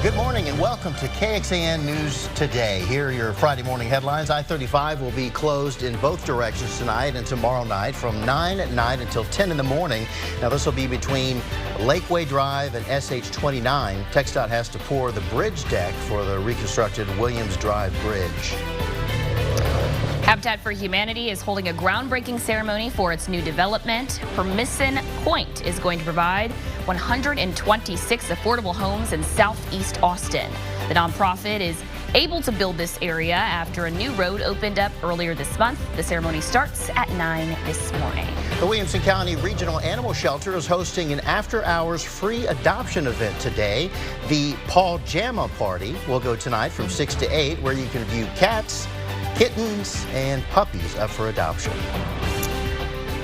Good morning and welcome to KXAN News Today. Here are your Friday morning headlines. I-35 will be closed in both directions tonight and tomorrow night from 9 at night until 10 in the morning. Now this will be between Lakeway Drive and SH-29. TxDOT has to pour the bridge deck for the reconstructed Williams Drive Bridge. Habitat for Humanity is holding a groundbreaking ceremony for its new development. Permisson Point is going to provide 126 affordable homes in southeast Austin. The nonprofit is able to build this area after a new road opened up earlier this month. The ceremony starts at 9 this morning. The Williamson County Regional Animal Shelter is hosting an after-hours free adoption event today. The Paul Jamma Party will go tonight from 6 to 8, where you can view cats, kittens, and puppies up for adoption.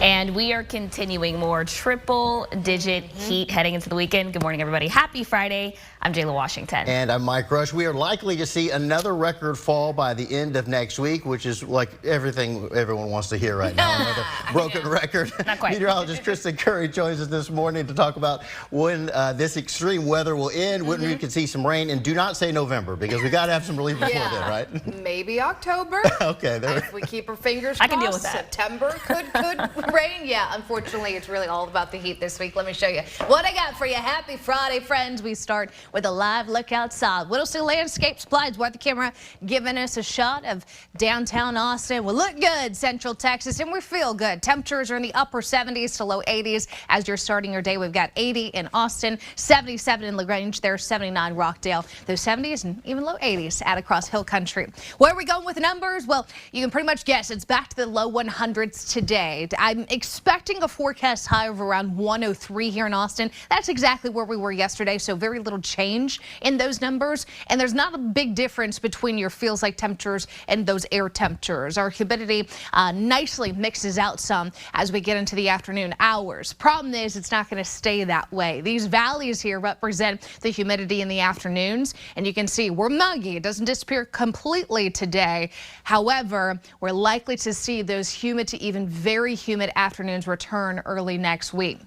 And we are continuing more triple-digit heat heading into the weekend. Good morning, everybody. Happy Friday. I'm Jayla Washington. And I'm Mike Rush. We are likely to see another record fall by the end of next week, which is like everything everyone wants to hear right now. Another broken record. Not quite. Meteorologist Kristen Curry joins us this morning to talk about when this extreme weather will end, when we can see some rain. And do not say November, because we got to have some relief before then, right? Maybe October. Okay. If we keep our fingers crossed, I can deal with that. September could rain. Yeah, unfortunately, it's really all about the heat this week. Let me show you what I got for you. Happy Friday, friends. We start with a live look outside. Whittlesey Landscape Supply is where the camera giving us a shot of downtown Austin. We look good, Central Texas, and we feel good. Temperatures are in the upper 70s to low 80s as you're starting your day. We've got 80 in Austin, 77 in LaGrange. There's 79 Rockdale. Those 70s and even low 80s out across Hill Country. Where are we going with the numbers? Well, you can pretty much guess it's back to the low 100s today. I'm expecting a forecast high of around 103 here in Austin. That's exactly where we were yesterday, so very little change in those numbers. And there's not a big difference between your feels like temperatures and those air temperatures. Our humidity nicely mixes out some as we get into the afternoon hours. Problem is, it's not going to stay that way. These valleys here represent the humidity in the afternoons, and you can see we're muggy. It doesn't disappear completely today. However, we're likely to see those humid to even very humid afternoons return early next week.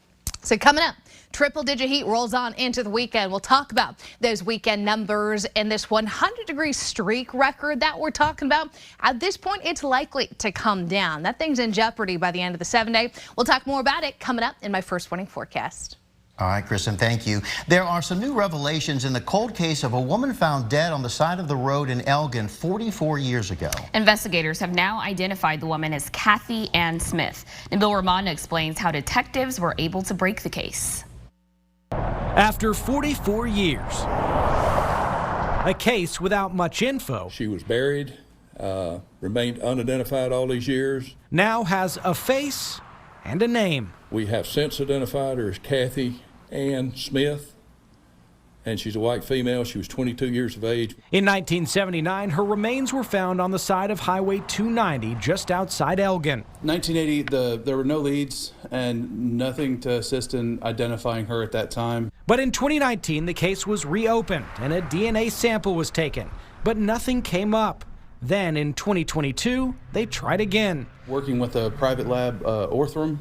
So coming up, triple-digit heat rolls on into the weekend. We'll talk about those weekend numbers and this 100-degree streak record that we're talking about. At this point, it's likely to come down. That thing's in jeopardy by the end of the 7-day. We'll talk more about it coming up in my first morning forecast. All right, Kristen, thank you. There are some new revelations in the cold case of a woman found dead on the side of the road in Elgin 44 years ago. Investigators have now identified the woman as KXAN Smith. Nabil Rahman explains how detectives were able to break the case. After 44 years, a case without much info. She was buried, remained unidentified all these years. Now has a face and a name. We have since identified her as KXAN Smith, and she's a white female. She was 22 years of age. In 1979, her remains were found on the side of Highway 290 just outside Elgin. 1980, there were no leads and nothing to assist in identifying her at that time. But in 2019, the case was reopened and a DNA sample was taken, but nothing came up. Then in 2022, they tried again. Working with a private lab, Orthram,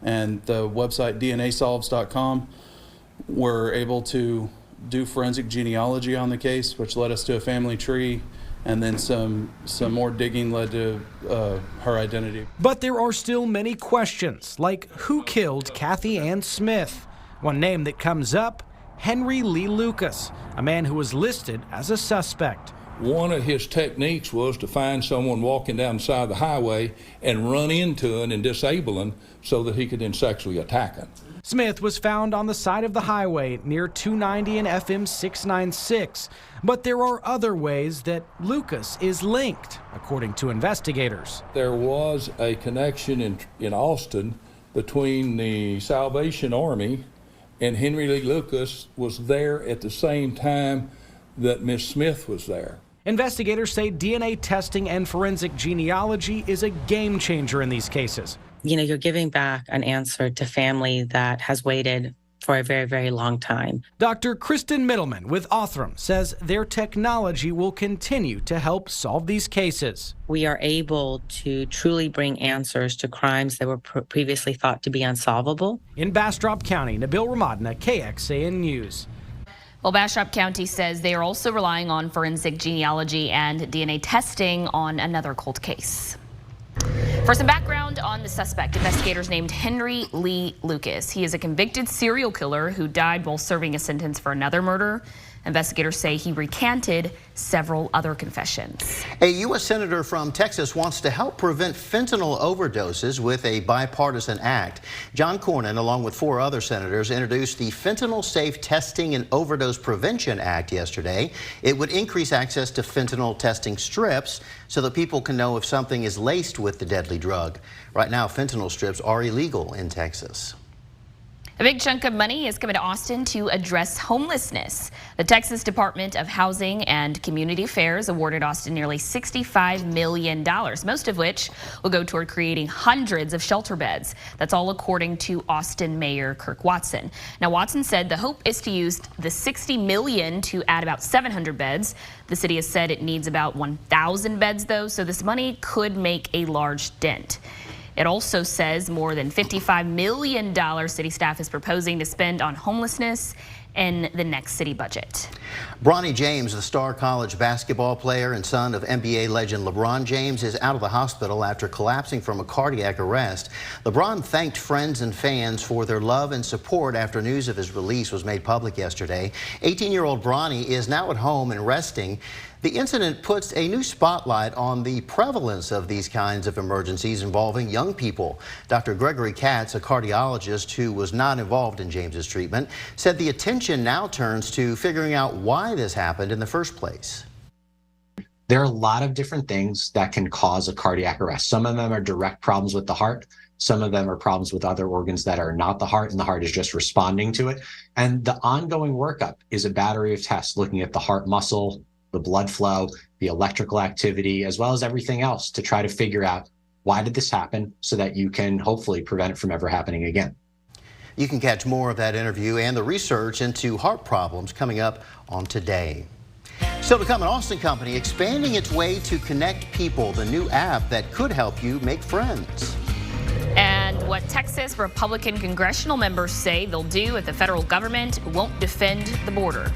and the website DNAsolves.com, we're able to do forensic genealogy on the case, which led us to a family tree, and then some more digging led to her identity. But there are still many questions, like who killed KXAN Smith? One name that comes up, Henry Lee Lucas, a man who was listed as a suspect. One of his techniques was to find someone walking down the side of the highway and run into them and disable them so that he could then sexually attack them. Smith was found on the side of the highway near 290 and FM 696. But there are other ways that Lucas is linked, according to investigators. There was a connection in Austin between the Salvation Army and Henry Lee Lucas was there at the same time that Miss Smith was there. Investigators say DNA testing and forensic genealogy is a game changer in these cases. You know, you're giving back an answer to family that has waited for a very, very long time. Dr. Kristen Middleman with Orthram says their technology will continue to help solve these cases. We are able to truly bring answers to crimes that were previously thought to be unsolvable. In Bastrop County, Nabil Rahman, KXAN News. Well, Bastrop County says they are also relying on forensic genealogy and DNA testing on another cold case. For some background on the suspect, investigators named Henry Lee Lucas. He is a convicted serial killer who died while serving a sentence for another murder. Investigators say he recanted several other confessions. A U.S. Senator from Texas wants to help prevent fentanyl overdoses with a bipartisan act. John Cornyn, along with 4 other senators, introduced the Fentanyl Safe Testing and Overdose Prevention Act yesterday. It would increase access to fentanyl testing strips so that people can know if something is laced with the deadly drug. Right now, fentanyl strips are illegal in Texas. A big chunk of money is coming to Austin to address homelessness. The Texas Department of Housing and Community Affairs awarded Austin nearly $65 million, most of which will go toward creating hundreds of shelter beds. That's all according to Austin Mayor Kirk Watson. Now, Watson said the hope is to use the $60 million to add about 700 beds. The city has said it needs about 1,000 beds, though, so this money could make a large dent. It also says more than $55 million city staff is proposing to spend on homelessness in the next city budget. Bronny James, the star college basketball player and son of NBA legend LeBron James, is out of the hospital after collapsing from a cardiac arrest. LeBron thanked friends and fans for their love and support after news of his release was made public yesterday. 18-year-old Bronny is now at home and resting. The incident puts a new spotlight on the prevalence of these kinds of emergencies involving young people. Dr. Gregory Katz, a cardiologist who was not involved in James's treatment, said the attention now turns to figuring out why this happened in the first place. There are a lot of different things that can cause a cardiac arrest. Some of them are direct problems with the heart. Some of them are problems with other organs that are not the heart, and the heart is just responding to it. And the ongoing workup is a battery of tests looking at the heart muscle, the blood flow, the electrical activity, as well as everything else to try to figure out why did this happen so that you can hopefully prevent it from ever happening again. You can catch more of that interview and the research into heart problems coming up on Today. Still to come, an Austin company expanding its way to connect people, the new app that could help you make friends. And what Texas Republican congressional members say they'll do if the federal government won't defend the border.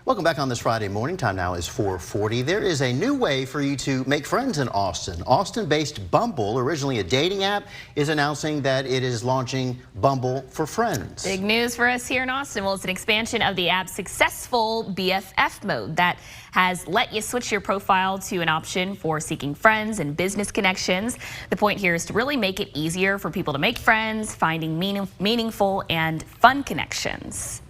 Welcome back on this Friday morning. Time now is 4:40. There is a new way for you to make friends in Austin. Austin-based Bumble, originally a dating app, is announcing that it is launching Bumble for Friends. Big news for us here in Austin. Well, it's an expansion of the app's successful BFF mode that has let you switch your profile to an option for seeking friends and business connections. The point here is to really make it easier for people to make friends, finding meaningful and fun connections.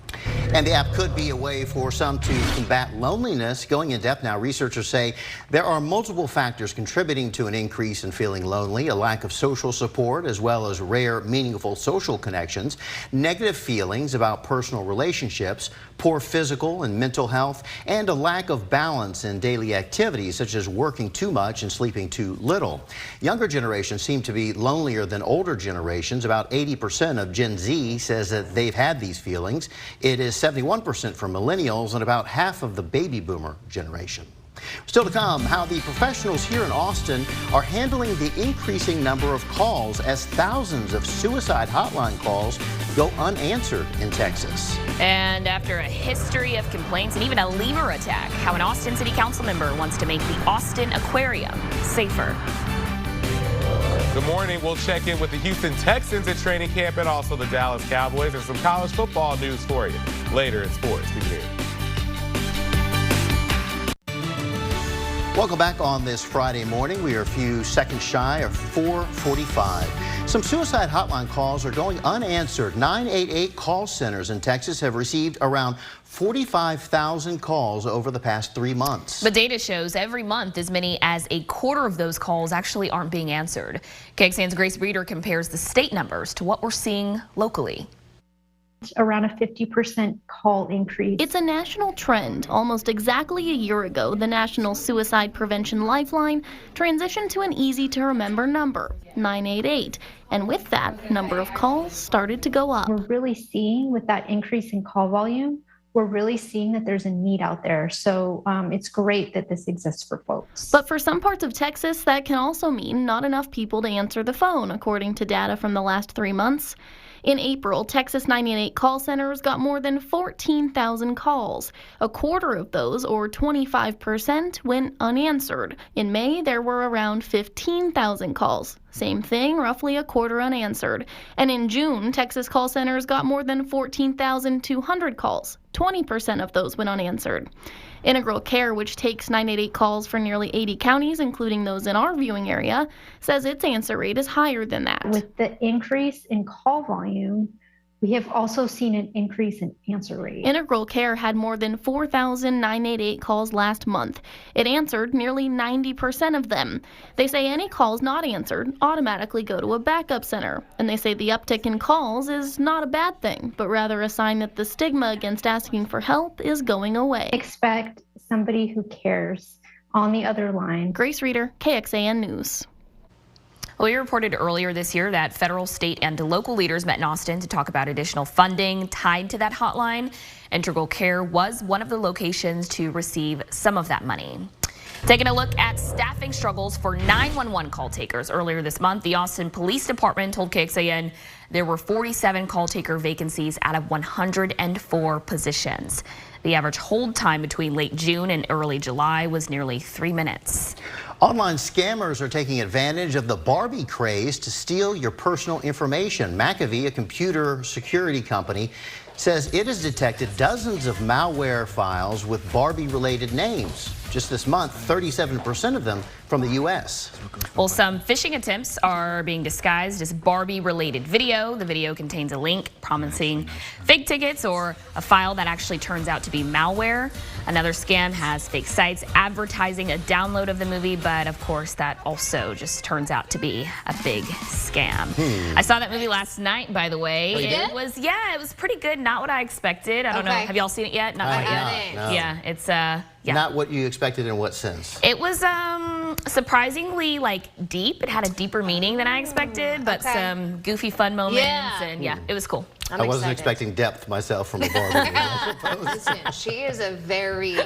And the app could be a way for some to combat loneliness. Going in depth now, researchers say there are multiple factors contributing to an increase in feeling lonely: a lack of social support, as well as rare, meaningful social connections, negative feelings about personal relationships, poor physical and mental health, and a lack of balance in daily activities, such as working too much and sleeping too little. Younger generations seem to be lonelier than older generations. About 80% of Gen Z says that they've had these feelings. It is 71% for millennials and about half of the baby boomer generation. Still to come, how the professionals here in Austin are handling the increasing number of calls as thousands of suicide hotline calls go unanswered in Texas. And after a history of complaints and even a lemur attack, how an Austin City Council member wants to make the Austin Aquarium safer. Good morning. We'll check in with the Houston Texans at training camp and also the Dallas Cowboys and some college football news for you later in sports. Be here. Welcome back on this Friday morning. We are a few seconds shy of 4:45. Some suicide hotline calls are going unanswered. 988 call centers in Texas have received around 45,000 calls over the past 3 months. The data shows every month as many as a quarter of those calls actually aren't being answered. KXAN's Grace Reeder compares the state numbers to what we're seeing locally. Around a 50% call increase. It's a national trend. Almost exactly a year ago, the National Suicide Prevention Lifeline transitioned to an easy-to-remember number, 988. And with that, number of calls started to go up. We're really seeing, with that increase in call volume, we're really seeing that there's a need out there. So it's great that this exists for folks. But for some parts of Texas, that can also mean not enough people to answer the phone, according to data from the last 3 months. In April, Texas 988 call centers got more than 14,000 calls. A quarter of those, or 25%, went unanswered. In May, there were around 15,000 calls. Same thing, roughly a quarter unanswered. And in June, Texas call centers got more than 14,200 calls. 20% of those went unanswered. Integral Care, which takes 988 calls for nearly 80 counties, including those in our viewing area, says its answer rate is higher than that. With the increase in call volume, we have also seen an increase in answer rate. Integral Care had more than 4,000 988 calls last month. It answered nearly 90% of them. They say any calls not answered automatically go to a backup center. And they say the uptick in calls is not a bad thing, but rather a sign that the stigma against asking for help is going away. Expect somebody who cares on the other line. Grace Reeder, KXAN News. We reported earlier this year that federal, state, and local leaders met in Austin to talk about additional funding tied to that hotline. Integral Care was one of the locations to receive some of that money. Taking a look at staffing struggles for 911 call takers. Earlier this month, the Austin Police Department told KXAN there were 47 call taker vacancies out of 104 positions. The average hold time between late June and early July was nearly 3 minutes. Online scammers are taking advantage of the Barbie craze to steal your personal information. McAfee, a computer security company, says it has detected dozens of malware files with Barbie-related names. Just this month, 37% of them from the U.S. Well, some phishing attempts are being disguised as Barbie-related video. The video contains a link promising fake tickets or a file that actually turns out to be malware. Another scam has fake sites advertising a download of the movie, but of course that also just turns out to be a big scam. I saw that movie last night, by the way. Oh, you did? It was pretty good. Not what I expected. I don't know. Have y'all seen it yet? Not quite yet. No. Yeah, it's Not what you expected in what sense? It was surprisingly deep. It had a deeper meaning than I expected, but some goofy fun moments, and it was cool. I wasn't expecting depth myself from a Barbie. Listen, she is a very,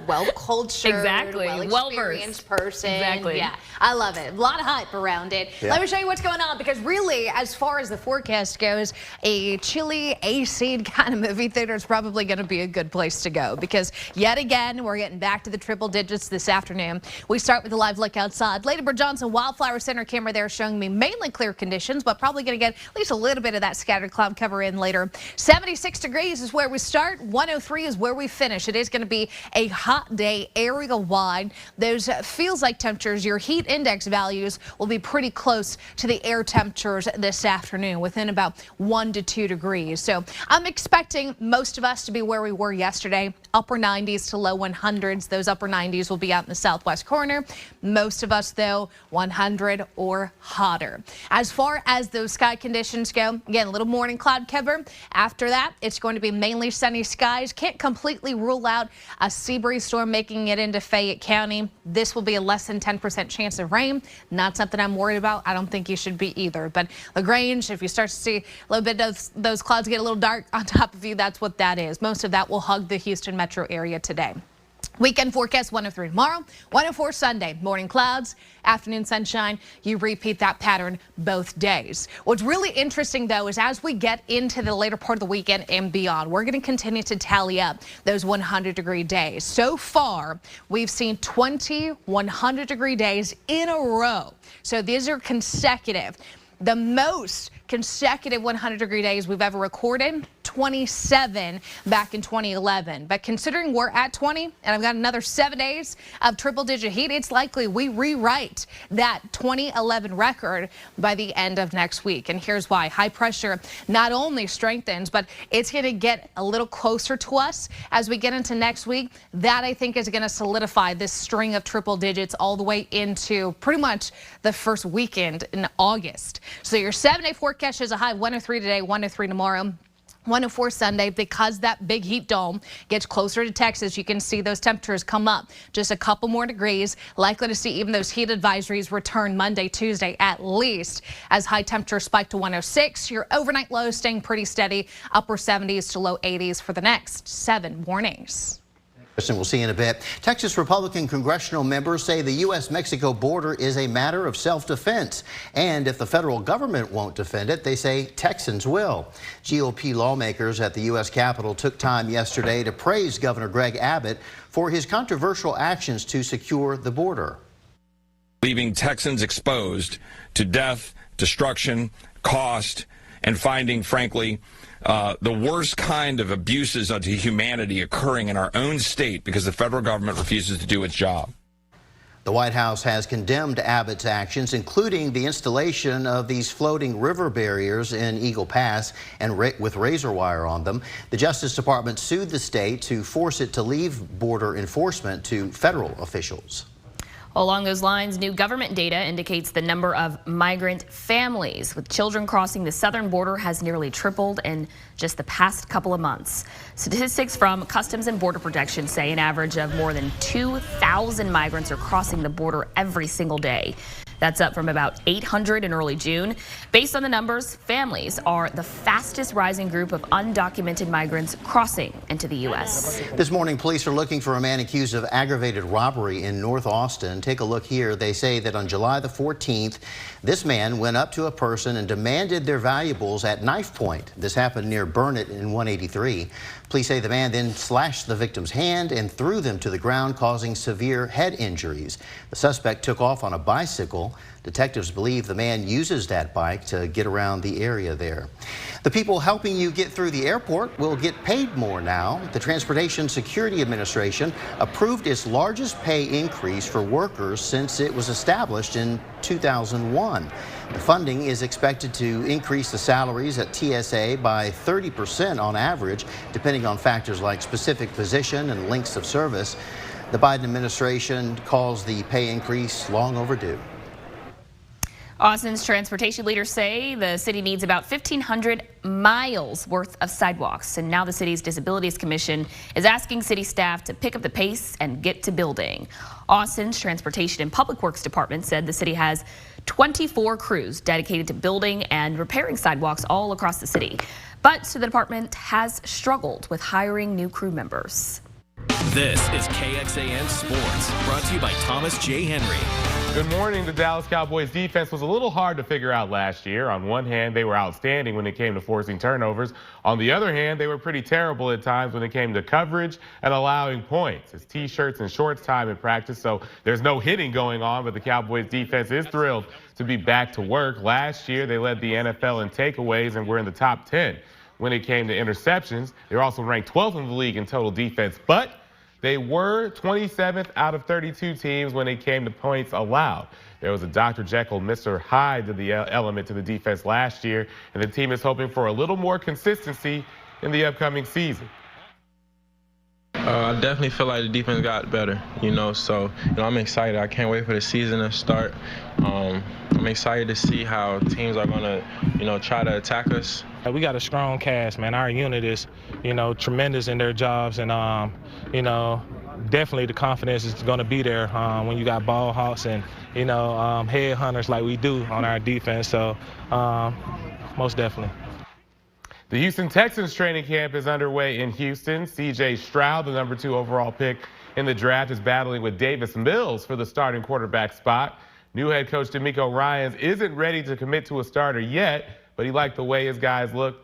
well-cultured, well-experienced person. Exactly. Yeah, I love it. A lot of hype around it. Yeah. Let me show you what's going on, because really, as far as the forecast goes, a chilly, AC kind of movie theater is probably going to be a good place to go, because yet again, we're getting back to the triple digits this afternoon. We start with a live look outside. Ladybird Johnson Wildflower Center camera there showing me mainly clear conditions, but probably going to get at least a little bit of that scattered cloud cover in later. 76 degrees is where we start. 103 is where we finish. It is going to be a hot day area wide. Those feels like temperatures, your heat index values will be pretty close to the air temperatures this afternoon, within about 1 to 2 degrees. So I'm expecting most of us to be where we were yesterday, upper 90s to low 100s. Those upper 90s will be out in the southwest corner. Most of us, though, 100 or hotter. As far as those sky conditions go, again, a little morning cloud cover. After that, it's going to be mainly sunny skies. Can't completely rule out a sea breeze storm making it into Fayette County. This will be a less than 10% chance of rain. Not something I'm worried about. I don't think you should be either. But LaGrange, if you start to see a little bit of those clouds get a little dark on top of you, that's what that is. Most of that will hug the Houston metro area today. Weekend forecast 103 tomorrow, 104 Sunday. Morning clouds, afternoon sunshine. You repeat that pattern both days. What's really interesting, though, is as we get into the later part of the weekend and beyond, we're going to continue to tally up those 100-degree days. So far, we've seen 20 100-degree days in a row. So these are consecutive. The most consecutive 100-degree days we've ever recorded, 27 back in 2011. But considering we're at 20 and I've got another 7 days of triple-digit heat, it's likely we rewrite that 2011 record by the end of next week. And here's why. High pressure not only strengthens, but it's going to get a little closer to us as we get into next week. That, I think, is going to solidify this string of triple digits all the way into pretty much the first weekend in August. So your 7-day forecast is a high of 103 today, 103 tomorrow. 104 Sunday. Because that big heat dome gets closer to Texas, you can see those temperatures come up just a couple more degrees. Likely to see even those heat advisories return Monday, Tuesday at least, as high temperatures spike to 106. Your overnight lows staying pretty steady, upper 70s to low 80s for the next 7 mornings. And we'll see in a bit. Texas Republican Congressional members say the U.S.-Mexico border is a matter of self-defense. And if the federal government won't defend it, they say Texans will. GOP lawmakers at the U.S. Capitol took time yesterday to praise Governor Greg Abbott for his controversial actions to secure the border. Leaving Texans exposed to death, destruction, cost, and finding, frankly, the worst kind of abuses to humanity occurring in our own state because the federal government refuses to do its job. The White House has condemned Abbott's actions, including the installation of these floating river barriers in Eagle Pass and with razor wire on them. The Justice Department sued the state to force it to leave border enforcement to federal officials. Along those lines, new government data indicates the number of migrant families with children crossing the southern border has nearly tripled in just the past couple of months. Statistics from Customs and Border Protection say an average of more than 2,000 migrants are crossing the border every single day. That's up from about 800 in early June. Based on the numbers, families are the fastest rising group of undocumented migrants crossing into the U.S. This morning, police are looking for a man accused of aggravated robbery in North Austin. Take a look here. They say that on July the 14th, this man went up to a person and demanded their valuables at knife point. This happened near Burnett in 183. Police say the man then slashed the victim's hand and threw them to the ground, causing severe head injuries. The suspect took off on a bicycle. Detectives believe the man uses that bike to get around the area there. The people helping you get through the airport will get paid more now. The Transportation Security Administration approved its largest pay increase for workers since it was established in 2001. The funding is expected to increase the salaries at TSA by 30% on average, depending on factors like specific position and lengths of service. The Biden administration calls the pay increase long overdue. Austin's transportation leaders say the city needs about 1,500 miles worth of sidewalks. And now the city's Disabilities Commission is asking city staff to pick up the pace and get to building. Austin's Transportation and Public Works Department said the city has 24 crews dedicated to building and repairing sidewalks all across the city. But the department has struggled with hiring new crew members. This is KXAN Sports, brought to you by Thomas J. Henry. Good morning. The Dallas Cowboys defense was a little hard to figure out last year. On one hand, they were outstanding when it came to forcing turnovers. On the other hand, they were pretty terrible at times when it came to coverage and allowing points. It's T-shirts and shorts time in practice, so there's no hitting going on, but the Cowboys defense is thrilled to be back to work. Last year, they led the NFL in takeaways and were in the top 10. When it came to interceptions, they were also ranked 12th in the league in total defense, but they were 27th out of 32 teams when it came to points allowed. There was a Dr. Jekyll, Mr. Hyde to the element to the defense last year, and the team is hoping for a little more consistency in the upcoming season. I definitely feel like the defense got better, so I'm excited. I can't wait for the season to start. I'm excited to see how teams are going to, try to attack us. We got a strong cast, man. Our unit is, tremendous in their jobs, and, definitely the confidence is going to be there when you got ball hawks and, head hunters like we do on our defense. So, most definitely. The Houston Texans training camp is underway in Houston. C.J. Stroud, the number 2 overall pick in the draft, is battling with Davis Mills for the starting quarterback spot. New head coach DeMeco Ryans isn't ready to commit to a starter yet, but he liked the way his guys look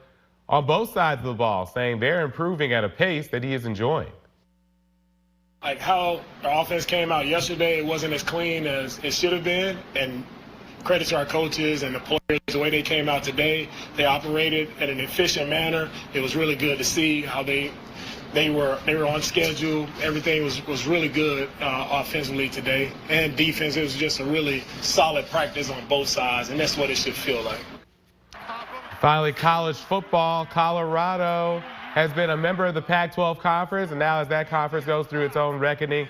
on both sides of the ball, saying they're improving at a pace that he is enjoying. Like how the offense came out yesterday, it wasn't as clean as it should have been, and credit to our coaches and the players, the way they came out today. They operated in an efficient manner. It was really good to see how they were on schedule. Everything was really good offensively today, and defense. It was just a really solid practice on both sides, and that's what it should feel like. Finally, college football. Colorado has been a member of the Pac-12 conference, and now as that conference goes through its own reckoning,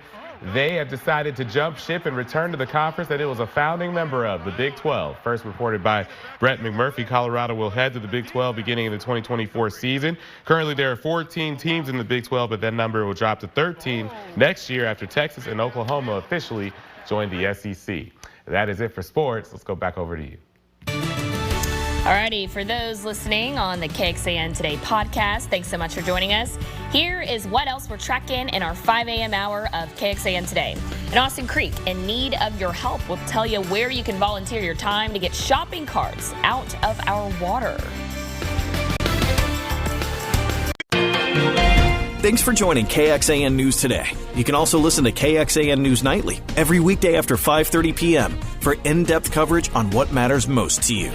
they have decided to jump ship and return to the conference that it was a founding member of, the Big 12. First reported by Brett McMurphy, Colorado will head to the Big 12 beginning in the 2024 season. Currently, there are 14 teams in the Big 12, but that number will drop to 13 next year after Texas and Oklahoma officially join the SEC. That is it for sports. Let's go back over to you. Alrighty, for those listening on the KXAN Today podcast, thanks so much for joining us. Here is what else we're tracking in our 5 a.m. hour of KXAN Today. In Austin Creek, in need of your help, we'll tell you where you can volunteer your time to get shopping carts out of our water. Thanks for joining KXAN News Today. You can also listen to KXAN News Nightly every weekday after 5:30 p.m. for in-depth coverage on what matters most to you.